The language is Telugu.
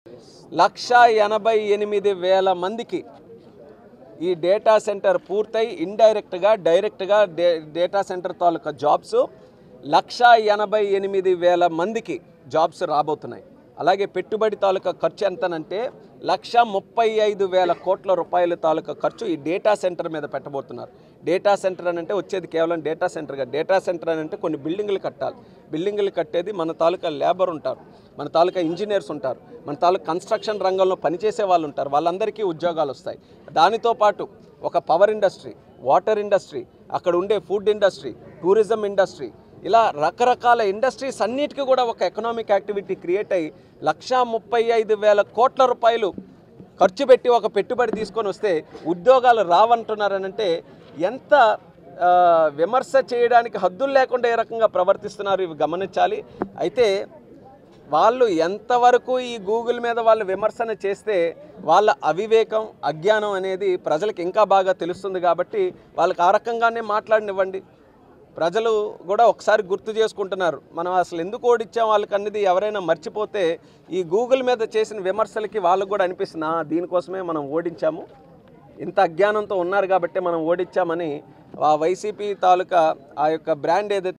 1,88,000 మందికి ఈ డేటా సెంటర్ పూర్తయి ఇండైరెక్ట్గా డైరెక్ట్గా డేటా సెంటర్ తాలూకా జాబ్స్ 1,88,000 మందికి జాబ్స్ రాబోతున్నాయి. అలాగే పెట్టుబడి తాలూకా ఖర్చు ఎంతనంటే 1,35,000 కోట్ల రూపాయల తాలూకా ఖర్చు ఈ డేటా సెంటర్ మీద పెట్టబోతున్నారు. డేటా సెంటర్ అని అంటే వచ్చేది కేవలం డేటా సెంటర్గా. డేటా సెంటర్ అని అంటే కొన్ని బిల్డింగులు కట్టాలి. బిల్డింగులు కట్టేది మన తాలూకా లేబర్ ఉంటారు, మన తాలూకా ఇంజనీర్స్ ఉంటారు, మన తాలూకా కన్స్ట్రక్షన్ రంగంలో పనిచేసే వాళ్ళు ఉంటారు. వాళ్ళందరికీ ఉద్యోగాలు వస్తాయి. దానితో పాటు ఒక పవర్ ఇండస్ట్రీ, వాటర్ ఇండస్ట్రీ, అక్కడ ఉండే ఫుడ్ ఇండస్ట్రీ, టూరిజం ఇండస్ట్రీ, ఇలా రకరకాల ఇండస్ట్రీస్ అన్నిటికీ కూడా ఒక ఎకనామిక్ యాక్టివిటీ క్రియేట్ అయ్యి 1,35,000 కోట్ల రూపాయలు ఖర్చు పెట్టి ఒక పెట్టుబడి తీసుకొని వస్తే ఉద్యోగాలు రావంటున్నారనంటే ఎంత విమర్శ చేయడానికి హద్దులు లేకుండా ఏ రకంగా ప్రవర్తిస్తున్నారు ఇవి గమనించాలి. అయితే వాళ్ళు ఎంతవరకు ఈ గూగుల్ మీద వాళ్ళు విమర్శన చేస్తే వాళ్ళ అవివేకం, అజ్ఞానం అనేది ప్రజలకు ఇంకా బాగా తెలుస్తుంది. కాబట్టి వాళ్ళకి ఆ రకంగానే మాట్లాడనివ్వండి. ప్రజలు కూడా ఒకసారి గుర్తు చేసుకుంటున్నారు, మనం అసలు ఎందుకు ఓడించాం వాళ్ళకి అన్నది ఎవరైనా మర్చిపోతే ఈ గూగుల్ మీద చేసిన విమర్శలకి వాళ్ళకు కూడా అనిపిస్తుంది, దీనికోసమే మనం ఓడించాము, ఇంత అజ్ఞానంతో ఉన్నారు కాబట్టి మనం ఓడించామని ఆ వైసీపీ తాలూకా ఆ యొక్క బ్రాండ్ ఏదైతే